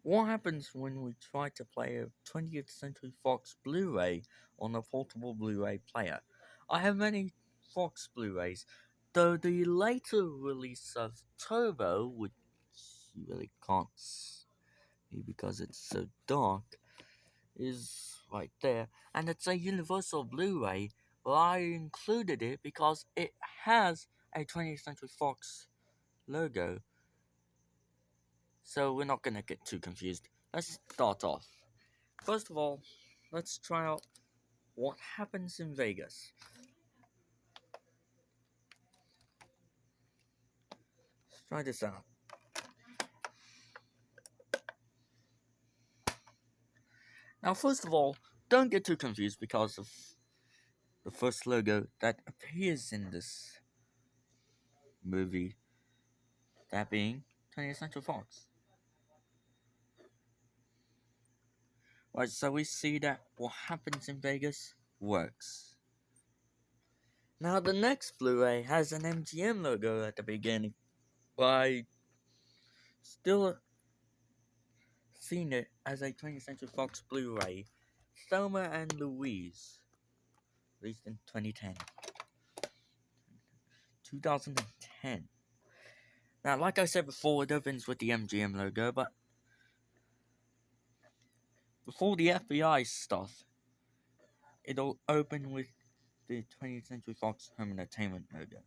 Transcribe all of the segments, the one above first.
What happens when we try to play a 20th Century Fox Blu-ray on a Portable Blu-ray Player? I have many Fox Blu-rays, though the later release of Turbo, which you really can't see because it's so dark, is right there, and it's a Universal Blu-ray, but I included it because it has a 20th Century Fox logo, so we're not gonna get too confused. Let's start off. First of all, let's try out what happens in Vegas. Let's try this out. Now, first of all, don't get too confused because of the first logo that appears in this movie, that being 20th Century Fox. Right, so we see that what happens in Vegas works. Now, the next Blu-ray has an MGM logo at the beginning, but I still seen it as a 20th Century Fox Blu-ray, Thelma and Louise, released in 2010. Now, like I said before, it opens with the MGM logo, but before the FBI stuff, it'll open with the 20th Century Fox Home Entertainment logo.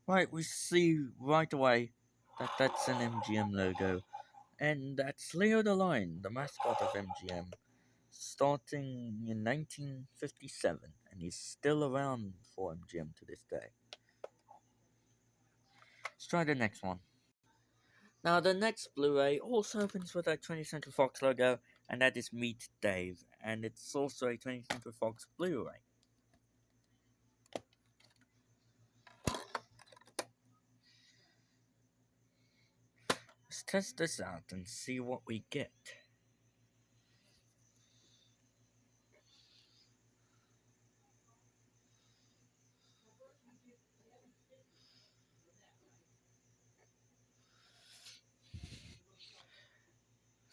Right, we see right away that that's an MGM logo, and that's Leo the Lion, the mascot of MGM, starting in 1957, and he's still around for MGM to this day. Let's try the next one. Now, the next Blu-ray also opens with a 20th Century Fox logo, and that is Meet Dave, and it's also a 20th Century Fox Blu-ray. Let's test this out and see what we get.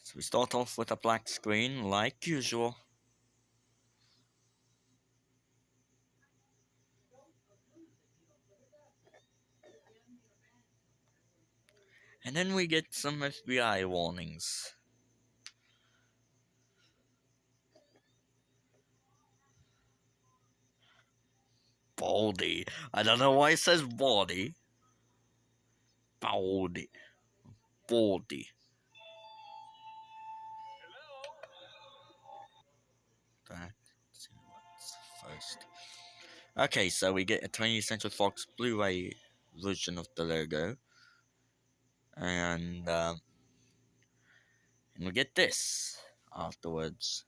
So we start off with a black screen, like usual. And then we get some FBI warnings. Baldy. I don't know why it says Baldy. Baldy. Baldy. Let's see what's first. Okay, so we get a 20th Century Fox Blu-ray version of the logo. And we get this afterwards.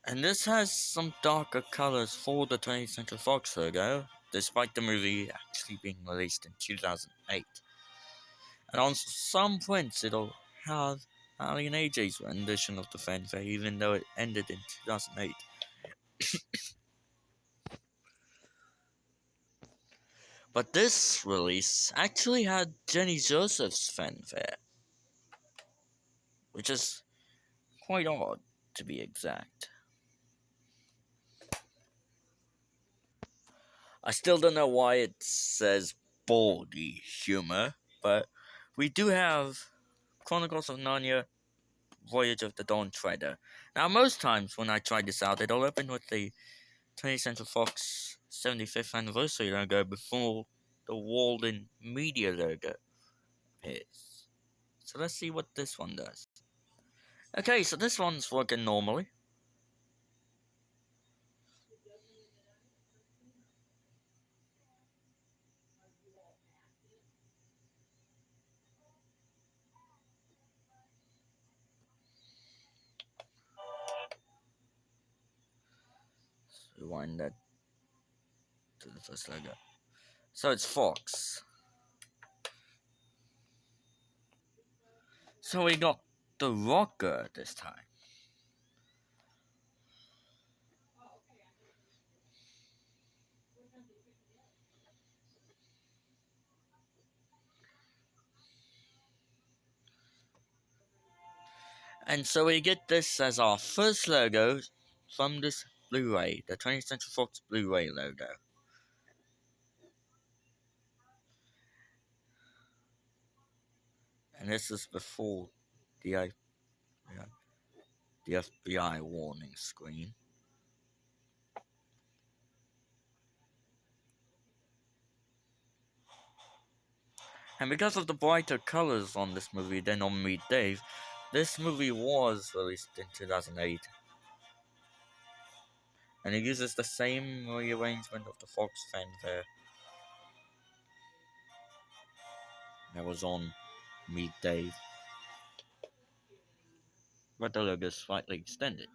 And this has some darker colors for the 20th Century Fox logo, despite the movie actually being released in 2008. And on some prints it'll have Alien AJ's rendition of the fanfare, even though it ended in 2008. But this release actually had Jenny Joseph's fanfare, which is quite odd, to be exact. I still don't know why it says baldy humor, but we do have Chronicles of Narnia, Voyage of the Dawn Treader. Now, most times when I try this out, it'll open with the 20th Century Fox 75th anniversary logo before the Walden Media logo appears. So let's see what this one does. Okay, so this one's working normally. Let's rewind that to the first logo. So it's Fox. So we got the rocker this time. And so we get this as our first logo from this Blu-ray, the 20th Century Fox Blu-ray logo. And this is before the, the FBI warning screen. And because of the brighter colors on this movie than on Meet Dave, this movie was released in 2008. And it uses the same rearrangement of the Fox fanfare that was on Meet Dave, but the logo is slightly extended.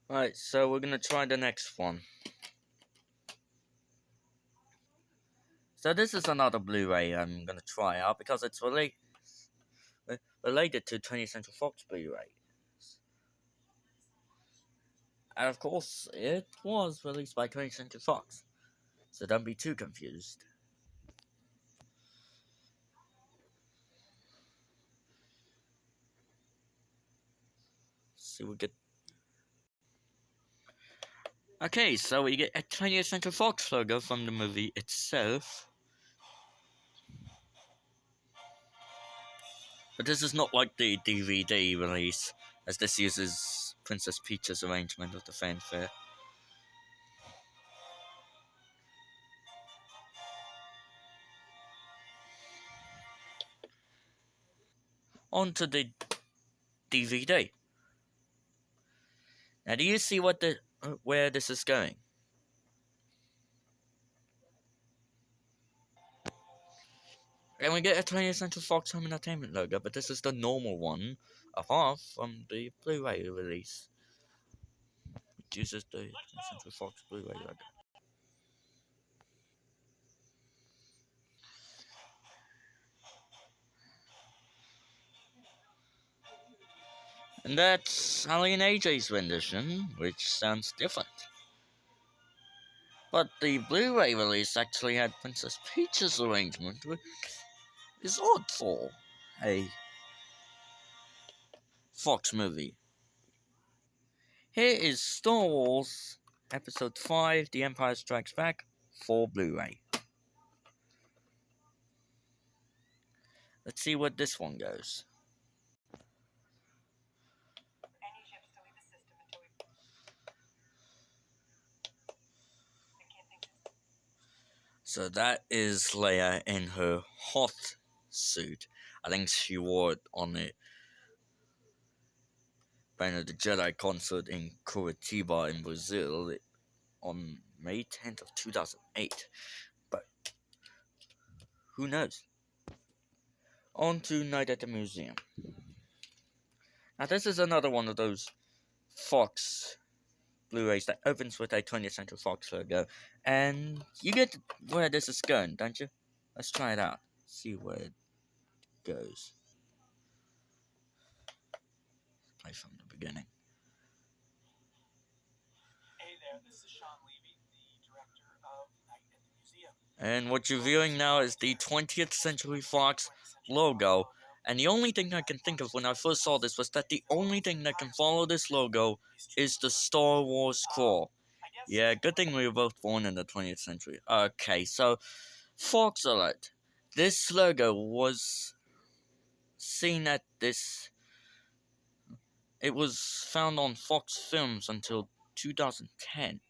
Alright, so we're gonna try the next one. So this is another Blu-ray I'm gonna try out because it's related to 20th Century Fox Blu-ray. And of course, it was released by 20th Century Fox, so don't be too confused. See, we get. Okay, so we get a 20th Century Fox logo from the movie itself. But this is not like the DVD release, as this uses Princess Peach's arrangement of the fanfare. On to the DVD. Now, do you see where this is going? And we get a 20th Century Fox Home Entertainment logo, but this is the normal one, apart from the Blu-ray release, which uses the 20th Century Fox Blu-ray logo. And that's Ali and AJ's rendition, which sounds different. But the Blu-ray release actually had Princess Peach's arrangement, which is odd for a Fox movie. Here is Star Wars Episode 5, The Empire Strikes Back, for Blu-ray. Let's see what this one goes. So that is Leia in her hot suit. I think she wore it on the Band of the Jedi concert in Curitiba in Brazil on May 10th of 2008. But who knows? On to Night at the Museum. Now this is another one of those Fox Blu-rays that opens with a 20th Century Fox logo, and you get where this is going, don't you? Let's try it out. See where it goes. Play from the beginning. Hey there, this is Sean Levy, the director of Night at the Museum. And what you're viewing now is the 20th Century Fox logo. And the only thing I can think of when I first saw this was that the only thing that can follow this logo is the Star Wars scroll. Yeah, good thing we were both born in the 20th century. Okay, so Fox Alert. This logo was seen at this. It was found on Fox Films until 2010.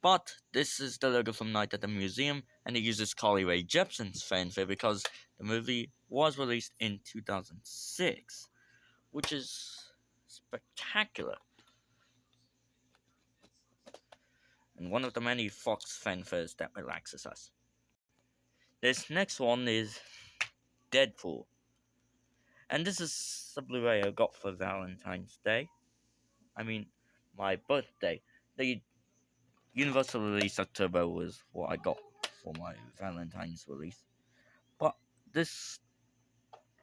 But this is the logo from Night at the Museum, and it uses Carly Rae Jepsen's fanfare because the movie was released in 2006, which is spectacular. And one of the many Fox fanfares that relaxes us. This next one is Deadpool. And this is the Blu-ray I got for Valentine's Day. I mean, my birthday. The Universal release October was what I got for my Valentine's release. But this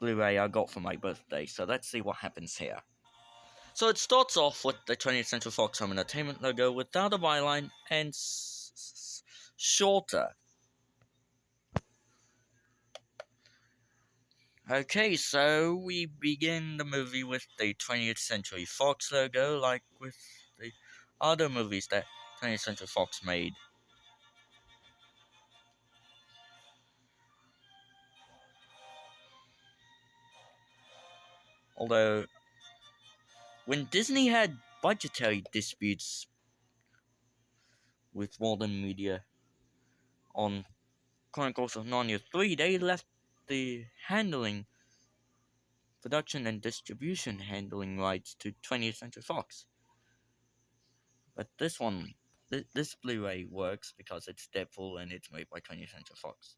Blu-ray I got for my birthday, so let's see what happens here. So it starts off with the 20th Century Fox Home Entertainment logo without a byline and shorter. Okay, so we begin the movie with the 20th Century Fox logo, like with the other movies that 20th Century Fox made. Although, when Disney had budgetary disputes with Walden Media on Chronicles of Narnia 3, they left the production and distribution handling rights to 20th Century Fox. But this one, this Blu-ray works because it's Deadpool and it's made by 20th Century Fox.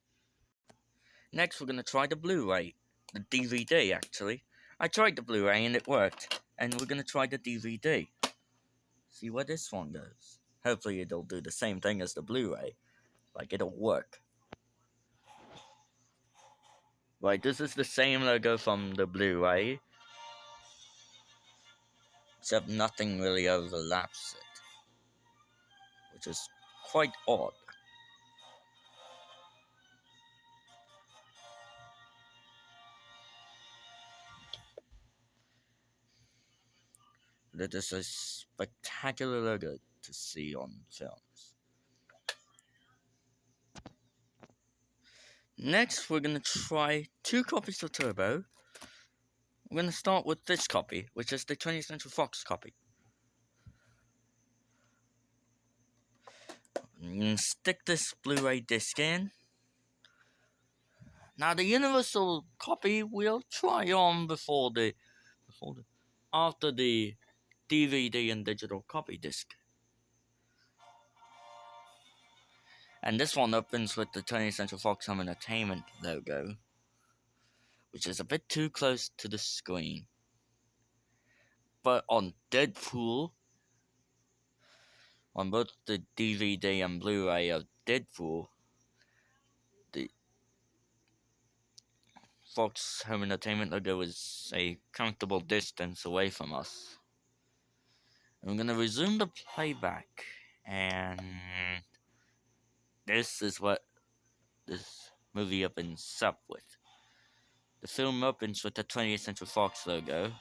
Next, we're gonna try the Blu-ray, the DVD actually. I tried the Blu-ray and it worked, and we're gonna try the DVD. See where this one goes. Hopefully it'll do the same thing as the Blu-ray, like it'll work. Right, this is the same logo from the Blu-ray, except nothing really overlaps it, which is quite odd. That is a spectacular logo to see on films. Next, we're going to try 2 copies of Turbo. We're going to start with this copy, which is the 20th Century Fox copy. Stick this Blu-ray disc in. Now the Universal copy we'll try on after the DVD and digital copy disc. And this one opens with the 20th Century Fox Home Entertainment logo, which is a bit too close to the screen. But on Deadpool, on both the DVD and Blu-ray of Deadpool, the Fox Home Entertainment logo is a comfortable distance away from us. And we're gonna resume the playback, and this is what this movie opens up with. The film opens with the 20th Century Fox logo.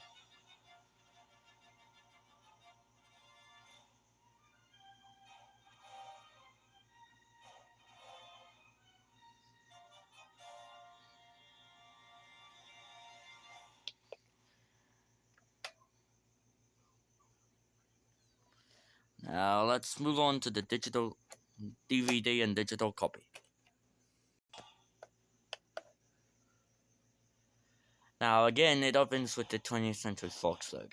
Now let's move on to the digital DVD and digital copy. Now again, it opens with the 20th Century Fox logo.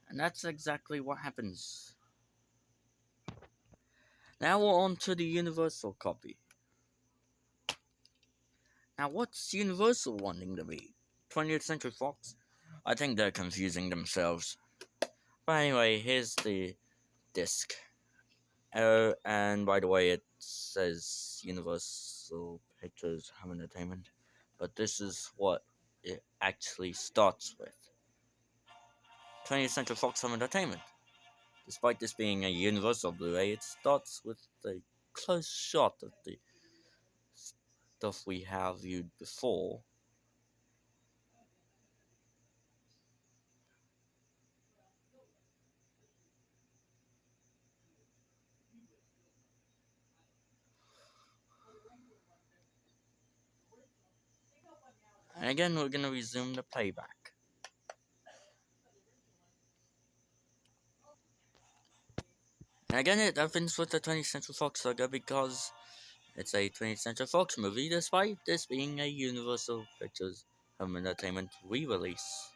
And that's exactly what happens. Now we're on to the Universal copy. Now what's Universal wanting to be? 20th Century Fox? I think they're confusing themselves. But anyway, here's the disc. Oh, and by the way, it says Universal Pictures Home Entertainment. But this is what it actually starts with. 20th Century Fox Home Entertainment. Despite this being a Universal Blu-ray, it starts with a close shot of the stuff we have viewed before. And again, we're going to resume the playback. And again, it opens with the 20th Century Fox logo because it's a 20th Century Fox movie, despite this being a Universal Pictures Home Entertainment re-release.